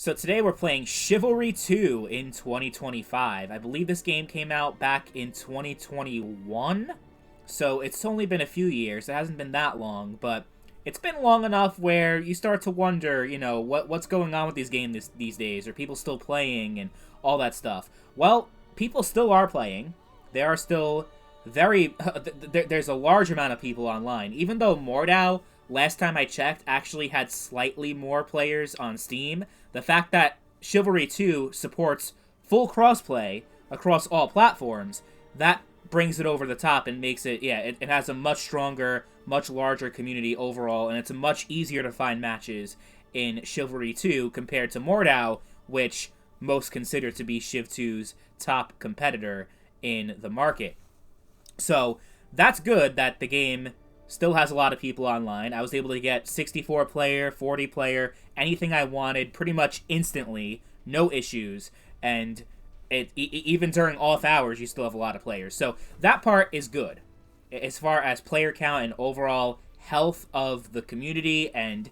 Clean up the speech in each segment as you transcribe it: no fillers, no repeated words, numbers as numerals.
So today we're playing Chivalry 2 in 2025. I believe this game came out back in 2021. So it's only been a few years. It hasn't been that long, but it's been long enough where you start to wonder, what's going on with these games these days? Are people still playing and all that stuff? Well, people still are playing. There are still there's a large amount of people online. Even though Mordau, last time I checked, actually had slightly more players on Steam, the fact that Chivalry 2 supports full crossplay across all platforms, that brings it over the top and makes it, it has a much stronger, much larger community overall, and it's much easier to find matches in Chivalry 2 compared to Mordau, which most consider to be Shiv 2's top competitor in the market. So that's good that the game still has a lot of people online. I was able to get 64 player, 40 player, anything I wanted pretty much instantly, no issues, and even during off hours you still have a lot of players. So that part is good. As far as player count and overall health of the community and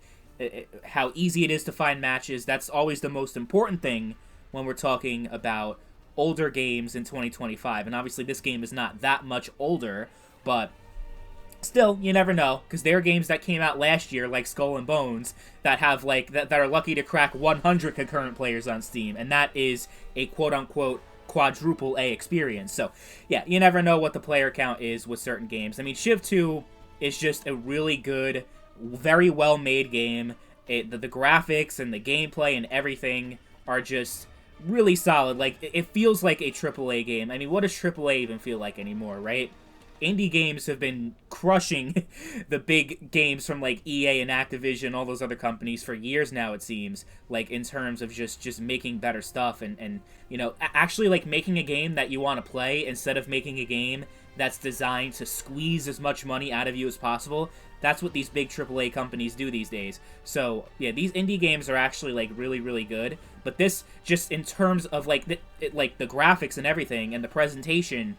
how easy it is to find matches, that's always the most important thing when we're talking about older games in 2025. And obviously this game is not that much older, but still, you never know, because there are games that came out last year, like Skull and Bones, that have that are lucky to crack 100 concurrent players on Steam, and that is a quote-unquote quadruple A experience. So, yeah, you never know what the player count is with certain games. I mean, Shiv 2 is just a really good, very well-made game. The graphics and the gameplay and everything are just really solid. Like, it feels like a triple A game. I mean, what does triple A even feel like anymore, right? Indie games have been crushing the big games from, like, EA and Activision, all those other companies for years now, it seems, like, in terms of just making better stuff and actually, like, making a game that you want to play instead of making a game that's designed to squeeze as much money out of you as possible. That's what these big AAA companies do these days. So, yeah, these indie games are actually, like, really, really good. But this, just in terms of, like, the graphics and everything and the presentation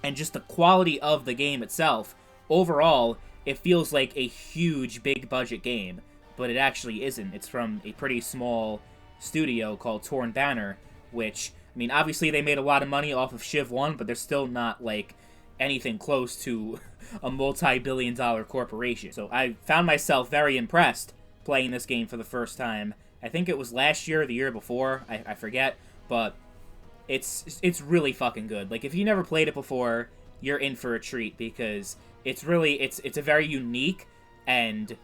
and just the quality of the game itself, overall, it feels like a huge, big-budget game. But it actually isn't. It's from a pretty small studio called Torn Banner, which, I mean, obviously they made a lot of money off of Shiv 1, but they're still not, like, anything close to a multi-billion-dollar corporation. So I found myself very impressed playing this game for the first time. I think it was last year or the year before, I forget, but it's really fucking good. Like, if you never played it before, you're in for a treat, because it's a very unique and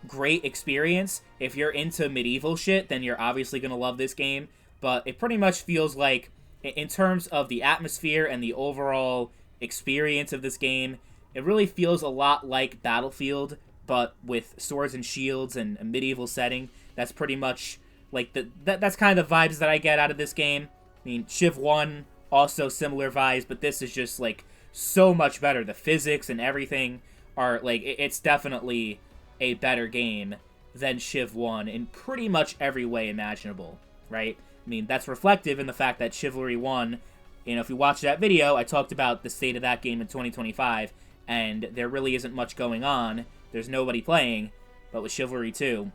great experience. If you're into medieval shit, then you're obviously gonna love this game, but it pretty much feels like, in terms of the atmosphere and the overall experience of this game, it really feels a lot like Battlefield, but with swords and shields and a medieval setting. That's pretty much like that's kind of the vibes that I get out of this game. I mean, Shiv 1, also similar vibes, but this is just, like, so much better. The physics and everything are, like, it's definitely a better game than Shiv 1 in pretty much every way imaginable, right? I mean, that's reflective in the fact that Chivalry 1, if you watch that video, I talked about the state of that game in 2025, and there really isn't much going on. There's nobody playing, but with Chivalry 2,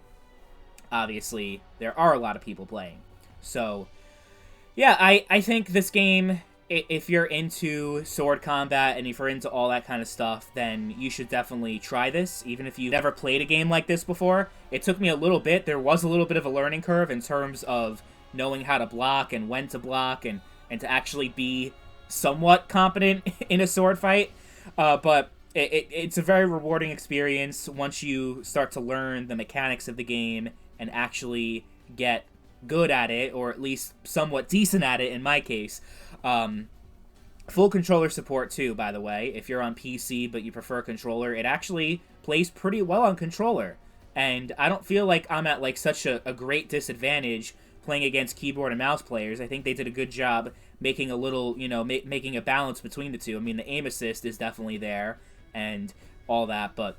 obviously, there are a lot of people playing. So, yeah, I think this game, if you're into sword combat and if you're into all that kind of stuff, then you should definitely try this, even if you've never played a game like this before. It took me a little bit. There was a little bit of a learning curve in terms of knowing how to block and when to block and to actually be somewhat competent in a sword fight. But it's a very rewarding experience once you start to learn the mechanics of the game and actually get good at it, or at least somewhat decent at it in my case. Full controller support too, by the way. If you're on PC but you prefer controller, it actually plays pretty well on controller. And I don't feel like I'm at, like, such a great disadvantage playing against keyboard and mouse players. I think they did a good job making a little, making a balance between the two. I mean, the aim assist is definitely there and all that, but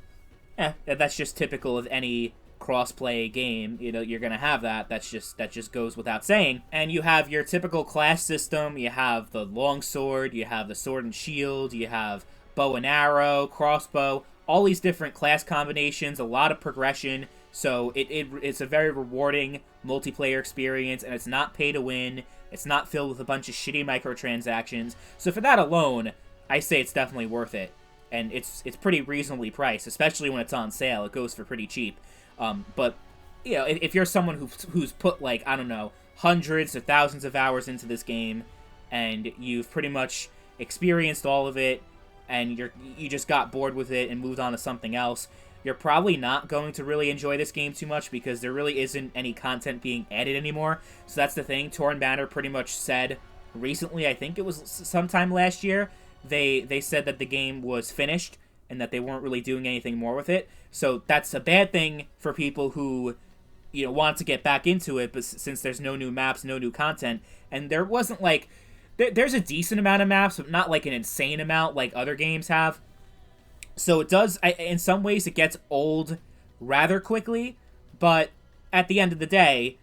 that's just typical of any cross-play game. You're gonna have that. That just goes without saying. And you have your typical class system. You have the longsword, you have the sword and shield, you have bow and arrow, crossbow, all these different class combinations, a lot of progression. So it's a very rewarding multiplayer experience, and it's not pay to win. It's not filled with a bunch of shitty microtransactions. So for that alone, I say it's definitely worth it. And it's pretty reasonably priced, especially when it's on sale. It goes for pretty cheap. But, you know, if you're someone who's put, like, I don't know, hundreds or thousands of hours into this game, and you've pretty much experienced all of it, and you just got bored with it and moved on to something else, you're probably not going to really enjoy this game too much because there really isn't any content being added anymore. So that's the thing. Torn Banner pretty much said recently, I think it was sometime last year, they said that the game was finished and that they weren't really doing anything more with it. So that's a bad thing for people who, you know, want to get back into it, but since there's no new maps, no new content, and there wasn't, like, there's a decent amount of maps, but not like an insane amount like other games have. So it does, in some ways, it gets old rather quickly, but at the end of the day,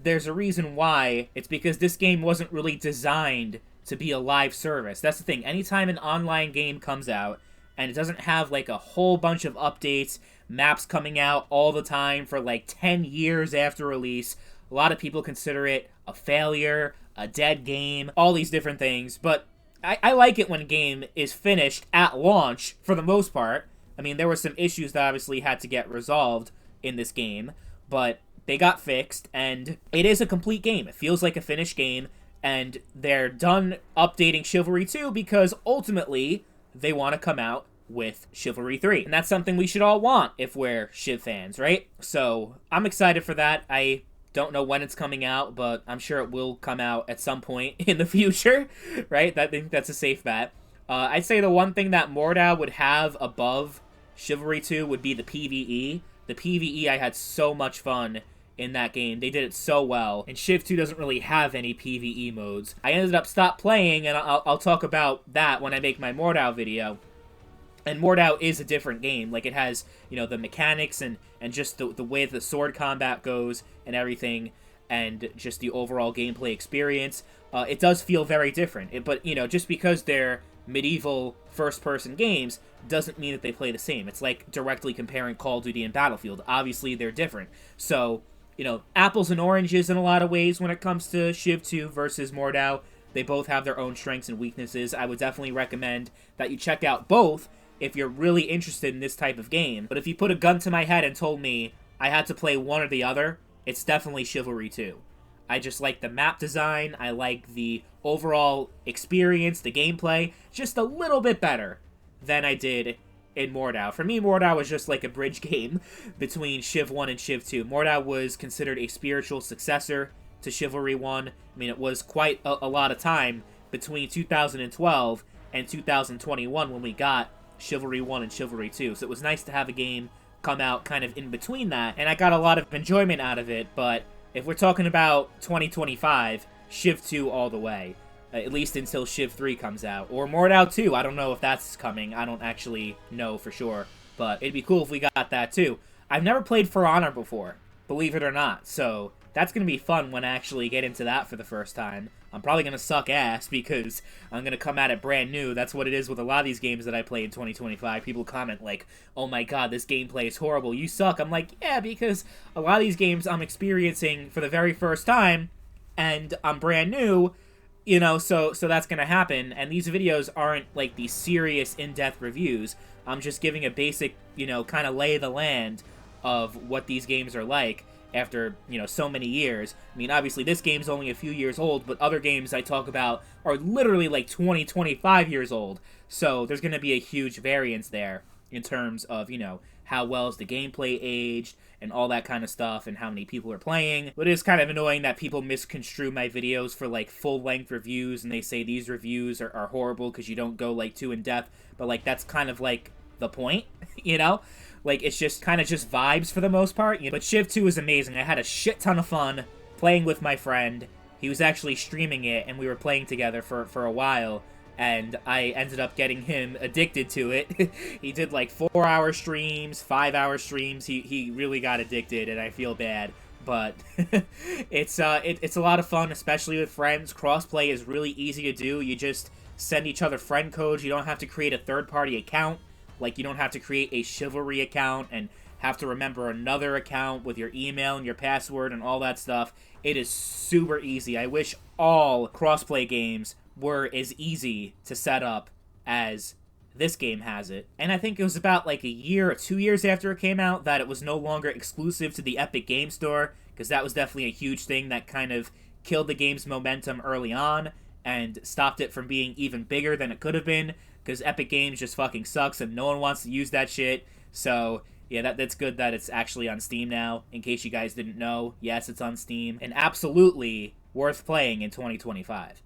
there's a reason why. It's because this game wasn't really designed to be a live service. That's the thing. Anytime an online game comes out, and it doesn't have, like, a whole bunch of updates, maps coming out all the time for, like, 10 years after release, a lot of people consider it a failure, a dead game, all these different things, but I like it when a game is finished at launch, for the most part. I mean, there were some issues that obviously had to get resolved in this game, but they got fixed, and it is a complete game. It feels like a finished game, and they're done updating Chivalry 2 because ultimately they want to come out with Chivalry 3. And that's something we should all want if we're Chiv fans, right? So I'm excited for that. I don't know when it's coming out, but I'm sure it will come out at some point in the future, right? I think that's a safe bet. I'd say the one thing that Mordhau would have above Chivalry 2 would be the PvE. The PvE, I had so much fun in that game. They did it so well. And Civ 2 doesn't really have any PvE modes. I ended up stopped playing, and I'll talk about that when I make my Mordhau video. And Mordhau is a different game. Like, it has, you know, the mechanics and just the way the sword combat goes and everything, and just the overall gameplay experience. It does feel very different. But, you know, just because they're medieval first-person games doesn't mean that they play the same. It's like directly comparing Call of Duty and Battlefield. Obviously, they're different. So, you know, apples and oranges in a lot of ways when it comes to Civ 2 versus Mordhau. They both have their own strengths and weaknesses. I would definitely recommend that you check out both if you're really interested in this type of game. But if you put a gun to my head and told me I had to play one or the other, it's definitely Chivalry 2. I just like the map design, I like the overall experience, the gameplay, just a little bit better than I did in Mordhau. For me, Mordhau was just like a bridge game between Civ 1 and Civ 2. Mordhau was considered a spiritual successor to Chivalry 1. I mean, it was quite a lot of time between 2012 and 2021 when we got Chivalry 1 and Chivalry 2, so it was nice to have a game come out kind of in between that, and I got a lot of enjoyment out of it. But if we're talking about 2025, Civ 2 all the way, at least until Civ 3 comes out, or Mordhau 2. I don't know if that's coming. I don't actually know for sure, but it'd be cool if we got that too. I've never played For Honor before, believe it or not, so that's going to be fun when I actually get into that for the first time. I'm probably going to suck ass because I'm going to come at it brand new. That's what it is with a lot of these games that I play in 2025. People comment like, oh my god, this gameplay is horrible, you suck. I'm like, yeah, because a lot of these games I'm experiencing for the very first time, and I'm brand new, you know, so that's going to happen. And these videos aren't like these serious, in-depth reviews. I'm just giving a basic, you know, kind of lay of the land of what these games are like after, you know, so many years. I mean, obviously, this game's only a few years old, but other games I talk about are literally like 20, 25 years old. So there's going to be a huge variance there in terms of, you know, how well is the gameplay aged and all that kind of stuff and how many people are playing. But it is kind of annoying that people misconstrue my videos for, like, full-length reviews, and they say these reviews are horrible because you don't go, like, too in-depth. But, like, that's kind of, like, the point, you know? Like, it's just kind of just vibes for the most part. But Civ 2 is amazing. I had a shit ton of fun playing with my friend. He was actually streaming it, and we were playing together for a while. And I ended up getting him addicted to it. He did like 4-hour streams, 5-hour streams. He really got addicted, and I feel bad. But it's a lot of fun, especially with friends. Crossplay is really easy to do. You just send each other friend codes. You don't have to create a third-party account. Like, you don't have to create a Chivalry account and have to remember another account with your email and your password and all that stuff. It is super easy. I wish all crossplay games were as easy to set up as this game has it. And I think it was about like a year or 2 years after it came out that it was no longer exclusive to the Epic Game Store, because that was definitely a huge thing that kind of killed the game's momentum early on and stopped it from being even bigger than it could have been, because Epic Games just fucking sucks and no one wants to use that shit. So yeah, that's good that it's actually on Steam now. In case you guys didn't know, yes, it's on Steam, and absolutely worth playing in 2025.